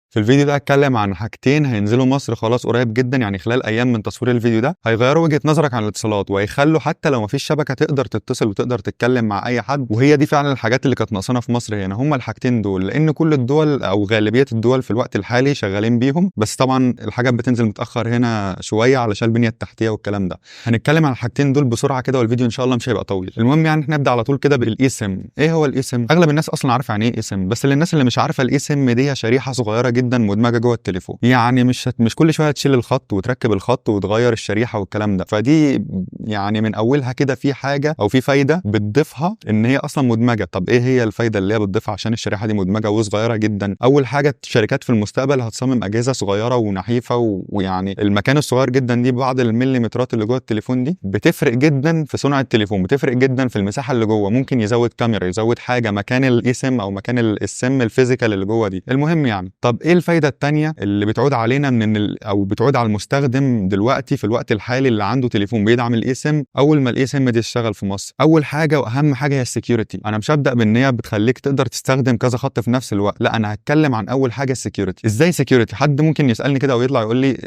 في الفيديو ده هتكلم عن حاجتين هينزلوا مصر خلاص قريب جدا، يعني خلال ايام من تصوير الفيديو ده هيغيروا وجهة نظرك عن الاتصالات، وهيخلوا حتى لو مفيش شبكة تقدر تتصل وتقدر تتكلم مع اي حد. وهي دي فعلا الحاجات اللي كانت ناقصانا في مصر هنا، هما الحاجتين دول، لان كل الدول او غالبية الدول في الوقت الحالي شغالين بيهم، بس طبعا الحاجات بتنزل متأخر هنا شوية علشان البنية التحتية والكلام ده. هنتكلم عن الحاجتين دول بسرعة كده، والفيديو ان شاء الله مش هيبقى طويل. المهم يعني احنا نبدا على طول كده بالاي سيم. ايه هو الاي سيم؟ اغلب الناس اصلا عارفه يعني ايه اي سيم، بس للناس اللي مش عارفه الاي سيم دي هي شريحه صغيره جدا مدمجه جوه التليفون، يعني مش كل شويه تشيل الخط وتركب الخط وتغير الشريحه والكلام ده. فدي يعني من اولها كده في حاجه او في فايده بتضيفها ان هي اصلا مدمجه. طب ايه هي الفايده اللي هي بتضيفها عشان الشريحه دي مدمجه وصغيره جدا؟ اول حاجه الشركات في المستقبل هتصمم اجهزه صغيره ونحيفه، ويعني المكان الصغير جدا دي بعض المليمترات اللي جوه التليفون دي بتفرق جدا في صنع التليفون، بتفرق جدا في المساحه اللي جوه. ممكن يزود كاميرا، يزود حاجه مكان الاي سيم او مكان السم الفيزيكال اللي جوه دي. المهم يعني طب ايه الفايده الثانيه اللي بتعود علينا او بتعود على المستخدم دلوقتي في الوقت الحالي اللي عنده تليفون بيدعم الاي سيم اول ما الاي سيم دي تشتغل في مصر؟ اول حاجه واهم حاجه هي السكيورتي. انا مش هبدا بان هي بتخليك تقدر تستخدم كذا خط في نفس الوقت، لا انا هتكلم عن اول حاجه السكيورتي. ازاي سكيورتي؟ حد ممكن يسالني كده ويطلع يقول لي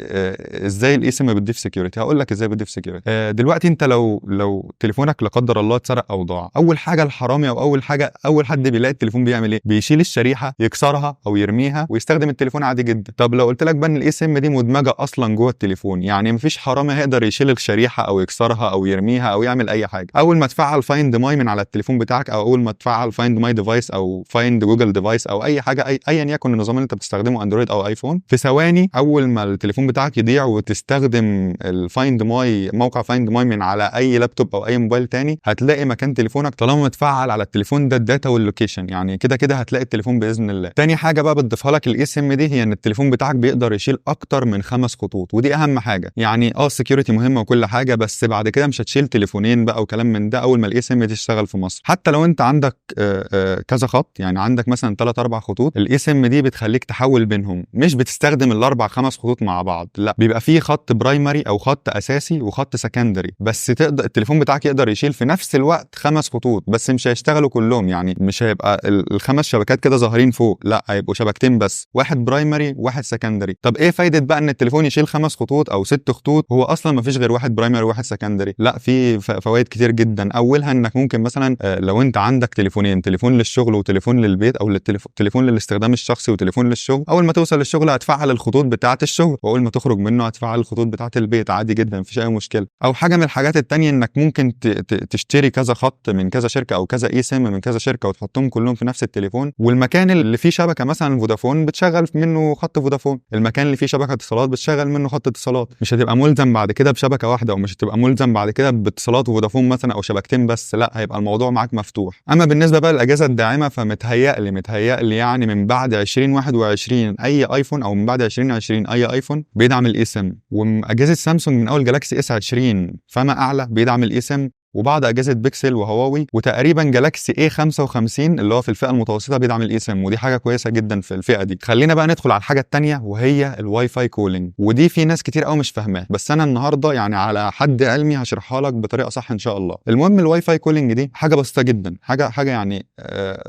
ازاي الاي سيم بتضيف سكيورتي؟ هقول لك ازاي بتضيف سكيورتي. دلوقتي انت لو تليفونك لا قدر الله اتسرق او ضاع، اول حاجه الحرامي او اول حد بيلاقي التليفون بيعمل ايه؟ بيشيل الشريحه يكسرها او يرميها ويستخدم التليفون عادي جدا. طب لو قلت لك بقى ان الاي سيم دي مدمجه اصلا جوه التليفون، يعني مفيش حرامي هيقدر يشيل الشريحه او يكسرها او يرميها او يعمل اي حاجه. اول ما تفعل فايند ماي من على التليفون بتاعك، او اول ما تفعل فايند ماي ديفايس او فايند جوجل ديفايس او اي حاجه ايا يكن النظام اللي انت بتستخدمه اندرويد او ايفون، في ثواني اول ما التليفون بتاعك يضيع وتستخدم الفايند ماي، موقع فايند ماي من على اي لابتوب او اي موبايل تاني، هتلاقي مكان تليفونك طالما متفعل على التليفون ده الداتا واللوكيشن، يعني كده هتلاقي التليفون باذن الله. تاني حاجه بقى بتضيفها لك الاي سيم دي هي ان التليفون بتاعك بيقدر يشيل اكتر من 5 خطوط، ودي اهم حاجه. يعني السكيورتي مهمه وكل حاجه، بس بعد كده مش هتشيل تليفونين بقى وكلام من ده اول ما الاي سيم تشتغل في مصر. حتى لو انت عندك كذا خط، يعني عندك مثلا 3 4 خطوط، الاي سيم دي بتخليك تحول بينهم، مش بتستخدم الاربع 5 خطوط مع بعض، لا بيبقى فيه خط برايمري او خط اساسي وخط سكندري، بس تقدر التليفون بتاعك يقدر يشيل في نفس الوقت 5 خطوط، بس مش هيشتغلوا كلهم، يعني مش هيبقى ال5 شبكات كده ظاهرين فوق، لا هيبقوا شبكتين بس، واحد برايمري وواحد سكندري. طب ايه فايده بقى ان التليفون يشيل 5 خطوط او 6 خطوط هو اصلا ما فيش غير واحد برايمري وواحد سكندري؟ لا في فوائد كتير جدا. اولها انك ممكن مثلا لو انت عندك تليفونين، تليفون للشغل وتليفون للبيت، او تليفون للاستخدام الشخصي وتليفون للشغل، اول ما توصل للشغل هتفعل الخطوط بتاعه الشغل، واول ما تخرج منه هتفعل الخطوط بتاعه البيت عادي جدا، مفيش اي مشكله. او حاجه من الحاجات التانية انك ممكن تشتري كذا خط من كذا شركه او كذا اي سيم من كذا شركه وتحطهم كلهم في نفس التليفون، والمكان اللي فيه شبكه مثلا فودافون بتشغل منه خط فودافون، المكان اللي فيه شبكه اتصالات بتشغل منه خط اتصالات، مش هتبقى ملزم بعد كده بشبكه واحده، او مش هتبقى ملزم بعد كده باتصالات وفودافون مثلا او شبكتين بس، لا هيبقى الموضوع معاك مفتوح. اما بالنسبه بقى للاجهزه الداعمه فمتهيألي يعني من بعد 2021 اي ايفون، او من بعد 2020 اي ايفون بيدعم الاي سيم، واجهزه سامسونج من اول جالاكسي اس 20 فما اعلى بيدعم الاي سيم، وبعض اجهزه بيكسل وهواوي، وتقريبا جالاكسي A55 اللي هو في الفئه المتوسطه بيدعم الاي سيم، ودي حاجه كويسه جدا في الفئه دي. خلينا بقى ندخل على الحاجه الثانيه وهي الواي فاي كولينج، ودي في ناس كتير قوي مش فاهماها، بس انا النهارده يعني على حد علمي هشرحها لك بطريقه صح ان شاء الله. المهم الواي فاي كولينج دي حاجه بسيطه جدا، حاجه يعني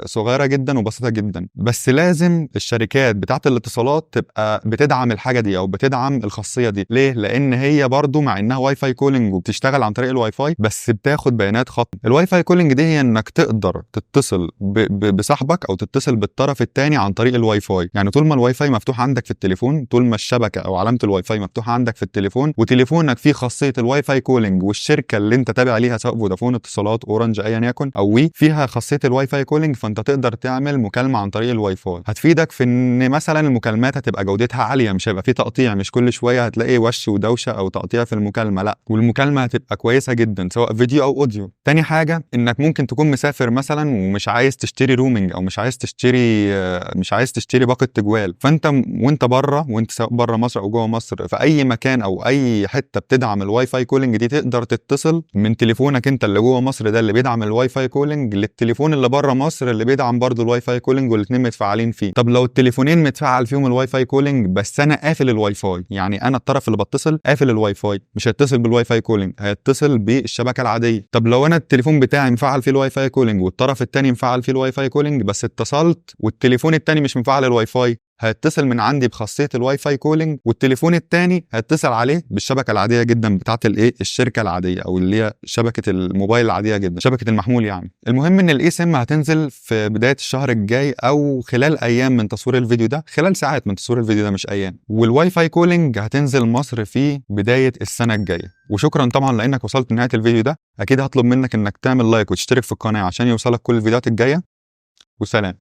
صغيره جدا وبسيطه جدا، بس لازم الشركات بتاعه الاتصالات تبقى بتدعم الحاجه دي او بتدعم الخاصيه دي. ليه؟ لان هي برضو مع انها واي فاي كولينج وبتشتغل عن طريق الواي فاي، بس بتاخد بيانات خط. الواي فاي كولينج دي هي انك تقدر تتصل بصاحبك او تتصل بالطرف الثاني عن طريق الواي فاي، يعني طول ما الواي فاي مفتوح عندك في التليفون، طول ما الشبكه او علامه الواي فاي مفتوحه عندك في التليفون، وتليفونك فيه خاصيه الواي فاي كولينج، والشركه اللي انت تابع ليها سواء فودافون، اتصالات، اورنج، ايا يكن، او وي، فيها خاصيه الواي فاي كولينج، فانت تقدر تعمل مكالمه عن طريق الواي فاي. هتفيدك في ان مثلا المكالمات هتبقى جودتها عاليه، مش هيبقى فيه تقطيع، مش كل شويه هتلاقي وش ودوشه او تقطيع في المكالمه، لا، والمكالمه هتبقى كويسه جدا سواء فيديو او اوديو. تاني حاجه انك ممكن تكون مسافر مثلا ومش عايز تشتري رومينج، او مش عايز تشتري باقه تجوال، فانت وانت بره، وانت سواء بره مصر او جوه مصر، في اي مكان او اي حته بتدعم الواي فاي كولينج دي، تقدر تتصل من تليفونك انت اللي جوه مصر ده اللي بيدعم الواي فاي كولينج للتليفون اللي بره مصر اللي بيدعم برضه الواي فاي كولينج، والاثنين متفعلين فيه. طب لو التليفونين متفعل فيهم الواي فاي كولينج بس انا قافل الواي فاي، يعني انا الطرف اللي بتصل قافل الواي فاي، مش هيتصل بالواي فاي كولينج، هيتصل بالشبكه العاديه. طب لو انا التليفون بتاعي مفعل فيه الواي فاي كولينج والطرف الثاني مفعل فيه الواي فاي كولينج، بس اتصلت والتليفون الثاني مش مفعل الواي فاي، هيتصل من عندي بخاصيه الواي فاي كولينج، والتليفون التاني هيتصل عليه بالشبكه العاديه جدا بتاعه الايه الشركه العاديه، او اللي هي شبكه الموبايل العاديه جدا، شبكه المحمول يعني. المهم ان الاي سيم هتنزل في بدايه الشهر الجاي او خلال ايام من تصوير الفيديو ده، خلال ساعات من تصوير الفيديو ده مش ايام. والواي فاي كولينج هتنزل مصر في بدايه السنه الجايه. وشكرا طبعا لانك وصلت لنهايه الفيديو ده. اكيد هطلب منك انك تعمل لايك وتشترك في القناه عشان يوصلك كل الفيديوهات الجايه. وسلام.